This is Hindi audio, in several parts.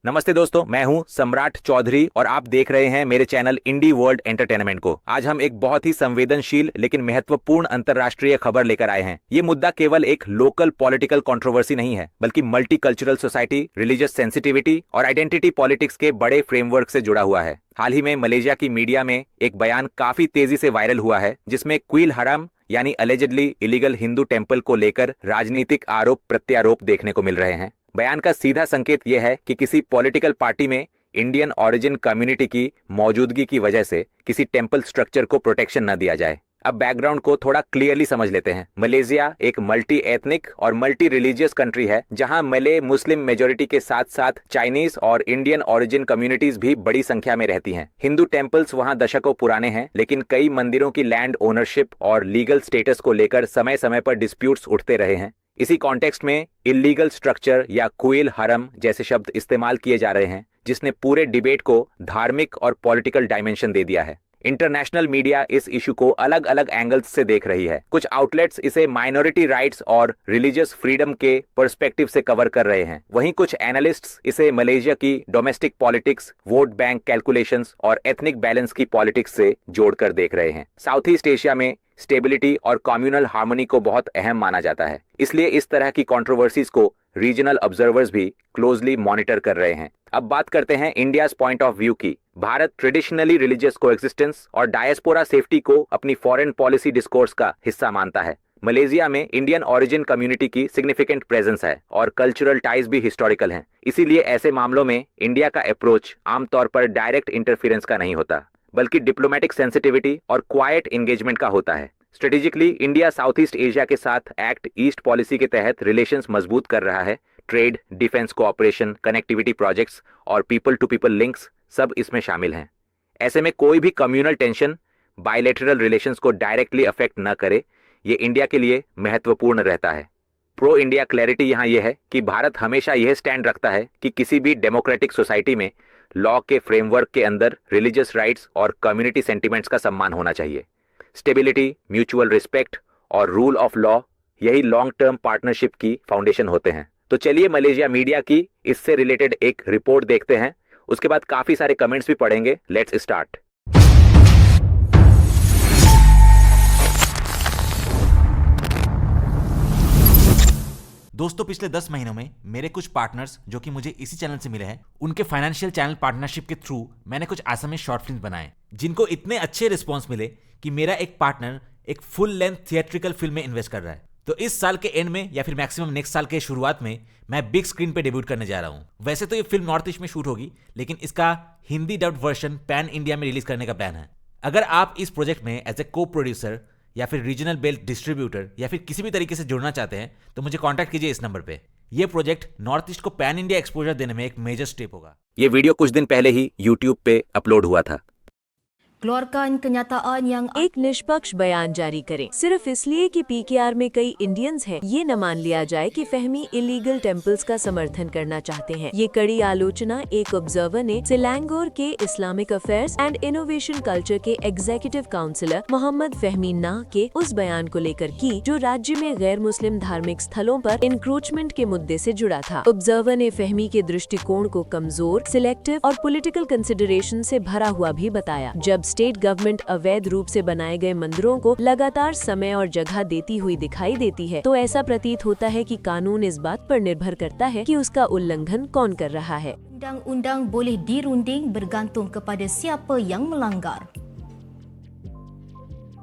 नमस्ते दोस्तों, मैं हूं सम्राट चौधरी और आप देख रहे हैं मेरे चैनल इंडी वर्ल्ड एंटरटेनमेंट को। आज हम एक बहुत ही संवेदनशील लेकिन महत्वपूर्ण अंतर्राष्ट्रीय खबर लेकर आए हैं। ये मुद्दा केवल एक लोकल पॉलिटिकल कंट्रोवर्सी नहीं है, बल्कि मल्टीकल्चरल सोसाइटी, रिलीजियस सेंसिटिविटी और आइडेंटिटी पॉलिटिक्स के बड़े फ्रेमवर्क से जुड़ा हुआ है। हाल ही में मलेशिया की मीडिया में एक बयान काफी तेजी से वायरल हुआ है, जिसमें कुइल हरम यानी अलेजेडली इलीगल हिंदू टेम्पल को लेकर राजनीतिक आरोप प्रत्यारोप देखने को मिल रहे हैं। बयान का सीधा संकेत यह है कि किसी पॉलिटिकल पार्टी में इंडियन ओरिजिन कम्युनिटी की मौजूदगी की वजह से किसी टेम्पल स्ट्रक्चर को प्रोटेक्शन न दिया जाए। अब बैकग्राउंड को थोड़ा क्लियरली समझ लेते हैं। मलेशिया एक मल्टी एथनिक और मल्टी रिलीजियस कंट्री है, जहां मले मुस्लिम मेजोरिटी के साथ साथ चाइनीज और इंडियन ओरिजिन कम्युनिटीज भी बड़ी संख्या में रहती हैं। हिंदू टेम्पल्स वहां दशकों पुराने हैं, लेकिन कई मंदिरों की लैंड ओनरशिप और लीगल स्टेटस को लेकर समय समय पर डिस्प्यूट्स उठते रहे हैं। इसी कॉन्टेक्स्ट में इल्लीगल स्ट्रक्चर या कुइल हरम जैसे शब्द इस्तेमाल किए जा रहे हैं, जिसने पूरे डिबेट को धार्मिक और पॉलिटिकल डायमेंशन दे दिया है। इंटरनेशनल मीडिया इस इशू को अलग अलग एंगल्स से देख रही है। कुछ आउटलेट्स इसे माइनॉरिटी राइट्स और रिलीजियस फ्रीडम के पर्सपेक्टिव से कवर कर रहे हैं। वहीं कुछ एनालिस्ट्स इसे मलेशिया की domestic politics, vote bank calculations और एथनिक बैलेंस की पॉलिटिक्स से जोड़कर देख रहे हैं। साउथ ईस्ट एशिया में स्टेबिलिटी और कम्युनल हार्मनी को बहुत अहम माना जाता है, इसलिए इस तरह की कंट्रोवर्सीज को रीजनल ऑब्जर्वर्स भी क्लोजली मॉनिटर कर रहे हैं। अब बात करते हैं इंडियाज पॉइंट ऑफ व्यू की। भारत ट्रेडिशनली रिलीजियस कोएग्जिस्टेंस और डायस्पोरा सेफ्टी को अपनी फॉरेन पॉलिसी डिस्कोर्स का हिस्सा मानता है। मलेशिया में इंडियन ओरिजिन कम्युनिटी की सिग्निफिकेंट प्रेजेंस है और कल्चरल टाइज भी हिस्टोरिकल हैं। इसीलिए ऐसे मामलों में इंडिया का अप्रोच आमतौर पर डायरेक्ट इंटरफेरेंस का नहीं होता, बल्कि डिप्लोमेटिक सेंसिटिविटी और क्वाइट एंगेजमेंट का होता है। Strategically India south east Asia के साथ एक्ट ईस्ट पॉलिसी के तहत रिलेशंस मजबूत कर रहा है। Trade, defence cooperation, connectivity projects और पीपल टू पीपल लिंक्स सब इसमें शामिल हैं। ऐसे में कोई भी कम्युनल टेंशन बायलैटरल रिलेशंस को डायरेक्टली अफेक्ट न करे, ये इंडिया के लिए महत्वपूर्ण रहता है। प्रो इंडिया क्लैरिटी यहाँ यह है कि भारत हमेशा यह स्टैंड रखता है कि किसी भी डेमोक्रेटिक सोसाइटी में लॉ के फ्रेमवर्क के अंदर रिलीजियस राइट्स और कम्युनिटी सेंटिमेंट्स का सम्मान होना चाहिए। स्टेबिलिटी, म्यूचुअल रिस्पेक्ट और रूल ऑफ लॉ यही लॉन्ग टर्म पार्टनरशिप की फाउंडेशन होते हैं। तो चलिए मलेशिया मीडिया की इससे रिलेटेड एक रिपोर्ट देखते हैं, उसके बाद काफी सारे कमेंट्स भी पढ़ेंगे। Let's start. दोस्तों, पिछले 10 महीनों में मेरे कुछ पार्टनर्स जो कि मुझे इसी चैनल से मिले हैं, उनके फाइनेंशियल चैनल पार्टनरशिप के थ्रू मैंने कुछ आसामीज शॉर्ट फिल्म बनाए, जिनको इतने अच्छे रिस्पॉन्स मिले कि मेरा एक पार्टनर एक फुल लेंथ थिएट्रिकल फिल्म में इन्वेस्ट कर रहा है। तो इस साल के एंड में या फिर मैक्सिमम नेक्स्ट साल के शुरुआत में मैं बिग स्क्रीन पे डेब्यूट करने जा रहा हूं। वैसे तो ये फिल्म नॉर्थ ईस्ट में शूट होगी, लेकिन इसका Hindi dubbed version pan India में रिलीज करने का प्लान है। अगर आप इस प्रोजेक्ट में एज ए को प्रोड्यूसर या फिर रीजनल बेल्ट डिस्ट्रीब्यूटर या फिर किसी भी तरीके से जुड़ना चाहते हैं, तो मुझे कांटेक्ट कीजिए इस नंबर पे। ये प्रोजेक्ट नॉर्थ ईस्ट को पैन इंडिया एक्सपोजर देने में एक मेजर स्टेप होगा। ये वीडियो कुछ दिन पहले ही यूट्यूब पे अपलोड हुआ था। keluarkan kenyataan yang एक निष्पक्ष बयान जारी करें। सिर्फ इसलिए कि पीकेआर में कई इंडियंस हैं, ये न मान लिया जाए कि फहमी इलीगल टेम्पल्स का समर्थन करना चाहते हैं। ये कड़ी आलोचना एक ऑब्जर्वर ने सिलैंगोर के Islamic affairs and innovation culture के एग्जीक्यूटिव काउंसिलर मोहम्मद फहमी नाह के उस बयान को लेकर की, जो राज्य में गैर मुस्लिम धार्मिक स्थलों पर इंक्रोचमेंट के मुद्दे से जुड़ा था। ऑब्जर्वर ने फहमी के दृष्टिकोण को कमजोर, सिलेक्टिव और पॉलिटिकल कंसिडरेशन से भरा हुआ भी बताया। जब स्टेट गवर्नमेंट अवैध रूप से बनाए गए मंदिरों को लगातार समय और जगह देती हुई दिखाई देती है, तो ऐसा प्रतीत होता है कि कानून इस बात पर निर्भर करता है कि उसका उल्लंघन कौन कर रहा है। undang-undang boleh dirunding bergantung kepada siapa yang melanggar.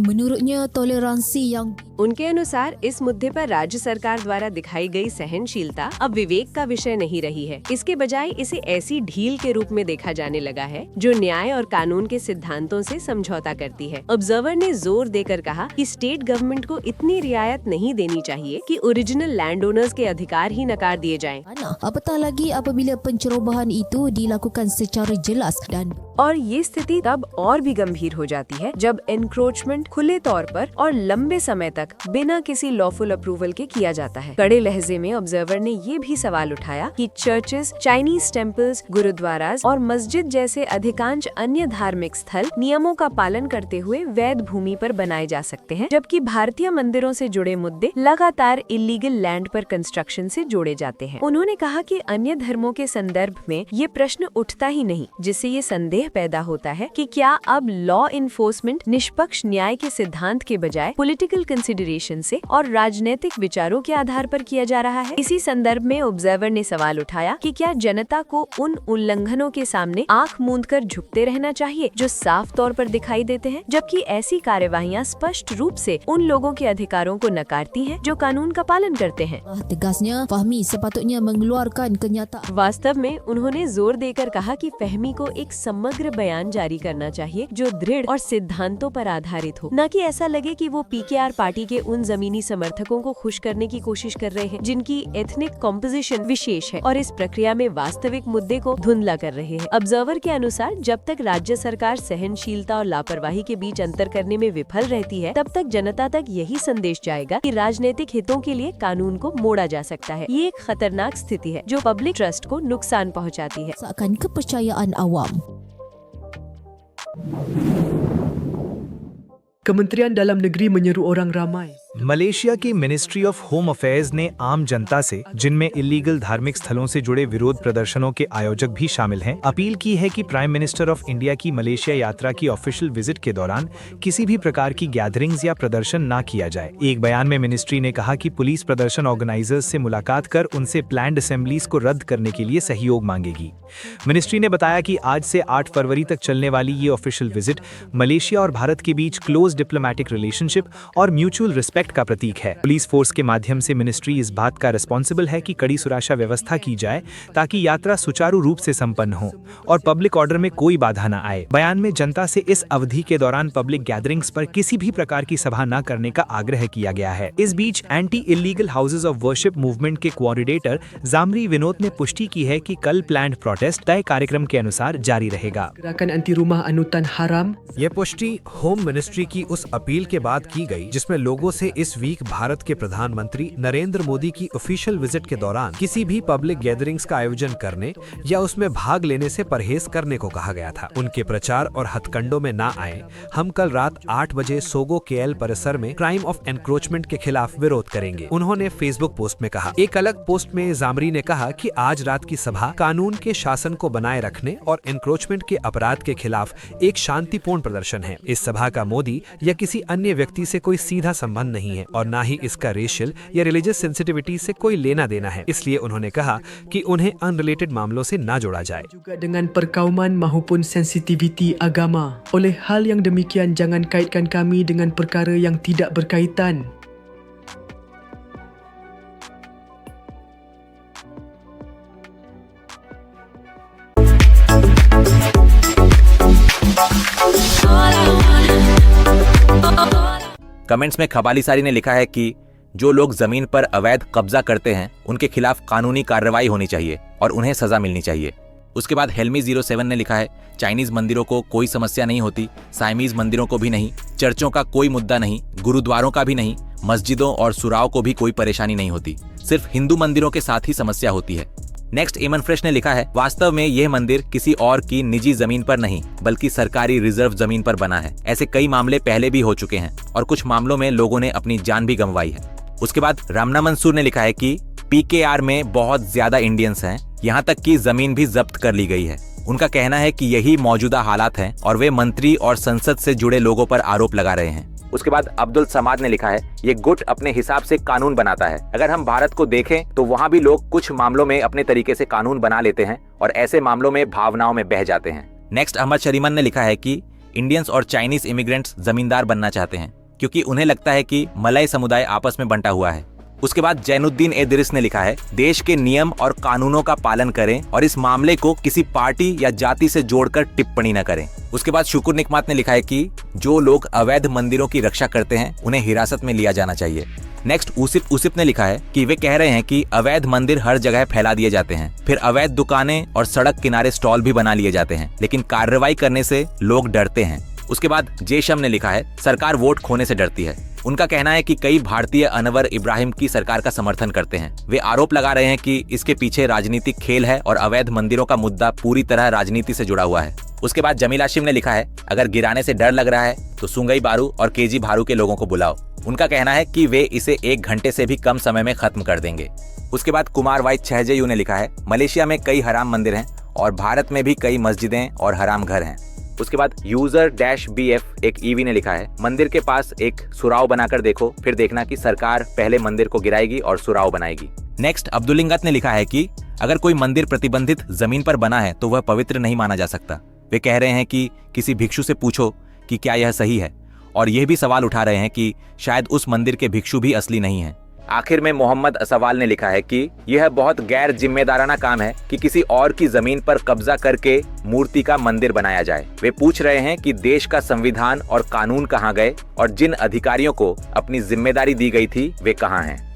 Menurutnya toleransi yang उनके अनुसार इस मुद्दे पर राज्य सरकार द्वारा दिखाई गई सहनशीलता अब विवेक का विषय नहीं रही है। इसके बजाय इसे ऐसी ढील के रूप में देखा जाने लगा है जो न्याय और कानून के सिद्धांतों से समझौता करती है। ऑब्जर्वर ने जोर देकर कहा कि स्टेट गवर्नमेंट को इतनी रियायत नहीं देनी चाहिए कि ओरिजिनल लैंड ओनर्स के अधिकार ही नकार दिए जाएं। apatah lagi apabila pencerobohan itu dilakukan secara jelas dan और ये स्थिति तब और भी गंभीर हो जाती है जब एनक्रोचमेंट खुले तौर पर और लंबे समय तक तक बिना किसी लॉफुल अप्रूवल के किया जाता है। कड़े लहजे में ऑब्जर्वर ने ये भी सवाल उठाया कि चर्चेस, चाइनीज टेम्पल्स, गुरुद्वारास और मस्जिद जैसे अधिकांश अन्य धार्मिक स्थल नियमों का पालन करते हुए वैध भूमि पर बनाए जा सकते हैं, जबकि भारतीय मंदिरों से जुड़े मुद्दे लगातार इलीगल लैंड पर कंस्ट्रक्शन से जोड़े जाते हैं। उन्होंने कहा कि अन्य धर्मों के संदर्भ में ये प्रश्न उठता ही नहीं, जिससे ये संदेह पैदा होता है कि क्या अब लॉ इन्फोर्समेंट निष्पक्ष न्याय के सिद्धांत के बजाय पॉलिटिकल कंसिडरेशन से और राजनीतिक विचारों के आधार पर किया जा रहा है। इसी संदर्भ में ऑब्जर्वर ने सवाल उठाया कि क्या जनता को उन उल्लंघनों के सामने आंख मूंद कर झुकते रहना चाहिए जो साफ तौर पर दिखाई देते हैं, जबकि ऐसी कार्यवाहियां स्पष्ट रूप से उन लोगों के अधिकारों को नकारती हैं जो कानून का पालन करते हैं। Tegasnya, Fahmi sepatutnya mengeluarkan kenyataan. वास्तव में उन्होंने जोर देकर कहा कि फहमी को एक समग्र बयान जारी करना चाहिए जो दृढ़ और सिद्धांतों पर आधारित हो, न कि ऐसा लगे कि वो पीकेआर पार्टी के उन जमीनी समर्थकों को खुश करने की कोशिश कर रहे हैं जिनकी एथनिक कॉम्पोजिशन विशेष है और इस प्रक्रिया में वास्तविक मुद्दे को धुंधला कर रहे हैं। ऑब्जर्वर के अनुसार जब तक राज्य सरकार सहनशीलता और लापरवाही के बीच अंतर करने में विफल रहती है, तब तक जनता तक यही संदेश जाएगा कि राजनीतिक हितों के लिए कानून को मोड़ा जा सकता है। ये एक खतरनाक स्थिति है जो पब्लिक ट्रस्ट को नुकसान पहुंचाती है। Seakan kepercayaan awam. Kementerian Dalam Negeri menyeru orang ramai Malaysia की मिनिस्ट्री ऑफ होम अफेयर्स ने आम जनता से, जिनमें इलीगल धार्मिक स्थलों से जुड़े विरोध प्रदर्शनों के आयोजक भी शामिल हैं, अपील की है कि प्राइम मिनिस्टर ऑफ इंडिया की मलेशिया यात्रा की ऑफिशियल विजिट के दौरान किसी भी प्रकार की गैदरिंग्स या प्रदर्शन ना किया जाए। एक बयान में मिनिस्ट्री ने कहा कि पुलिस प्रदर्शन ऑर्गेनाइजर्स से मुलाकात कर उनसे प्लान्ड असेंबलीज को रद्द करने के लिए सहयोग मांगेगी। मिनिस्ट्री ने बताया कि आज से 8 फरवरी तक चलने वाली ये ऑफिशियल विजिट मलेशिया और भारत के बीच क्लोज डिप्लोमेटिक रिलेशनशिप और म्यूचुअल रिस्पेक्ट का प्रतीक है। पुलिस फोर्स के माध्यम से मिनिस्ट्री इस बात का रिस्पॉन्सिबल है कि कड़ी सुरक्षा व्यवस्था की जाए ताकि यात्रा सुचारू रूप से संपन्न हो और पब्लिक ऑर्डर में कोई बाधा न आए। बयान में जनता से इस अवधि के दौरान पब्लिक गैदरिंग्स पर किसी भी प्रकार की सभा न करने का आग्रह किया गया है। इस बीच anti illegal houses of worship movement के कोऑर्डिनेटर जामरी विनोद ने पुष्टि की है कि कल प्लान्ड प्रोटेस्ट तय कार्यक्रम के अनुसार जारी रहेगा। gerakan anti rumah anutan haram। ये पुष्टि होम मिनिस्ट्री की उस अपील के बाद की गई जिसमें लोगों से इस वीक भारत के प्रधानमंत्री नरेंद्र मोदी की ऑफिशियल विजिट के दौरान किसी भी पब्लिक गैदरिंग्स का आयोजन करने या उसमें भाग लेने से परहेज करने को कहा गया था। उनके प्रचार और हथकंडों में ना आए। हम कल रात 8 बजे सोगो केएल परिसर में क्राइम ऑफ एनक्रोचमेंट के खिलाफ विरोध करेंगे, उन्होंने फेसबुक पोस्ट में कहा। एक अलग पोस्ट में जामरी ने कहा कि आज रात की सभा कानून के शासन को बनाए रखने और एनक्रोचमेंट के अपराध के खिलाफ एक शांतिपूर्ण प्रदर्शन है। इस सभा का मोदी या किसी अन्य व्यक्ति से कोई सीधा संबंध नहीं है और ना ही इसका रेशियल या रिलीजियस सेंसिटिविटी से कोई लेना देना है। इसलिए उन्होंने कहा कि उन्हें अनरिलेटेड मामलों से ना जोड़ा जाए। Juga dengan perkauman maupun sensitiviti agama. Oleh hal yang demikian jangan kaitkan kami dengan perkara yang tidak berkaitan. Comments में खबाली सारी ने लिखा है कि जो लोग जमीन पर अवैध कब्जा करते हैं उनके खिलाफ कानूनी कार्रवाई होनी चाहिए और उन्हें सजा मिलनी चाहिए। उसके बाद हेल्मी 07 ने लिखा है, चाइनीज मंदिरों को कोई समस्या नहीं होती, साइमीज मंदिरों को भी नहीं, चर्चों का कोई मुद्दा नहीं, गुरुद्वारों का भी नहीं, मस्जिदों और सुराओं को भी कोई परेशानी नहीं होती, सिर्फ हिंदू मंदिरों के साथ ही समस्या होती है। नेक्स्ट एमन फ्रेश ने लिखा है, वास्तव में यह मंदिर किसी और की निजी जमीन पर नहीं बल्कि सरकारी रिजर्व जमीन पर बना है। ऐसे कई मामले पहले भी हो चुके हैं और कुछ मामलों में लोगों ने अपनी जान भी गंवाई है। उसके बाद रामना मंसूर ने लिखा है कि पीकेआर में बहुत ज्यादा इंडियंस हैं, यहाँ तक कि जमीन भी जब्त कर ली गई है। उनका कहना है कि यही मौजूदा हालात हैं और वे मंत्री और संसद से जुड़े लोगों पर आरोप लगा रहे हैं। उसके बाद अब्दुल समाद ने लिखा है, ये गुट अपने हिसाब से कानून बनाता है। अगर हम भारत को देखें तो वहाँ भी लोग कुछ मामलों में अपने तरीके से कानून बना लेते हैं और ऐसे मामलों में भावनाओं में बह जाते हैं। नेक्स्ट अहमद शरीमन ने लिखा है कि इंडियंस और चाइनीज इमिग्रेंट्स जमींदार बनना चाहते हैं क्योंकि उन्हें लगता है कि मलय समुदाय आपस में बंटा हुआ है। उसके बाद जैनुद्दीन इदरिस ने लिखा है, देश के नियम और कानूनों का पालन करें और इस मामले को किसी पार्टी या जाति से जोड़कर टिप्पणी न करें। उसके बाद शुकुर निकमात ने लिखा है कि जो लोग अवैध मंदिरों की रक्षा करते हैं उन्हें हिरासत में लिया जाना चाहिए। नेक्स्ट उसिप ने लिखा है कि वे कह रहे हैं कि अवैध मंदिर हर जगह फैला दिए जाते हैं, फिर अवैध दुकानें और सड़क किनारे स्टॉल भी बना लिए जाते हैं, लेकिन कार्रवाई करने से लोग डरते हैं। उसके बाद जेशम ने लिखा है, सरकार वोट खोने से डरती है। उनका कहना है कि कई भारतीय अनवर इब्राहिम की सरकार का समर्थन करते हैं। वे आरोप लगा रहे हैं कि इसके पीछे राजनीतिक खेल है और अवैध मंदिरों का मुद्दा पूरी तरह राजनीति से जुड़ा हुआ है। उसके बाद जमील हाशिम ने लिखा है, अगर गिराने से डर लग रहा है तो सुंगई बारू और केजी भारू के लोगों को बुलाओ। उनका कहना है कि वे इसे 1 घंटे से भी कम समय में खत्म कर देंगे। उसके बाद कुमार वाई छहजेयू ने लिखा है, मलेशिया में कई हराम मंदिर हैं और भारत में भी कई मस्जिदें और हराम घर हैं। उसके बाद यूजर-BF एक ईवी ने लिखा है, मंदिर के पास एक सुराव बनाकर देखो, फिर देखना कि सरकार पहले मंदिर को गिराएगी और सुराव बनाएगी। नेक्स्ट अब्दुलिंगत ने लिखा है कि अगर कोई मंदिर प्रतिबंधित जमीन पर बना है तो वह पवित्र नहीं माना जा सकता। वे कह रहे हैं कि किसी भिक्षु से पूछो कि क्या यह सही है, और यह भी सवाल उठा रहे हैं कि शायद उस मंदिर के भिक्षु भी असली नहीं हैं। आखिर में मोहम्मद असवाल ने लिखा है कि यह बहुत गैर जिम्मेदाराना काम है कि किसी और की जमीन पर कब्जा करके मूर्ति का मंदिर बनाया जाए। वे पूछ रहे हैं कि देश का संविधान और कानून कहाँ गए और जिन अधिकारियों को अपनी जिम्मेदारी दी गई थी वे कहाँ हैं।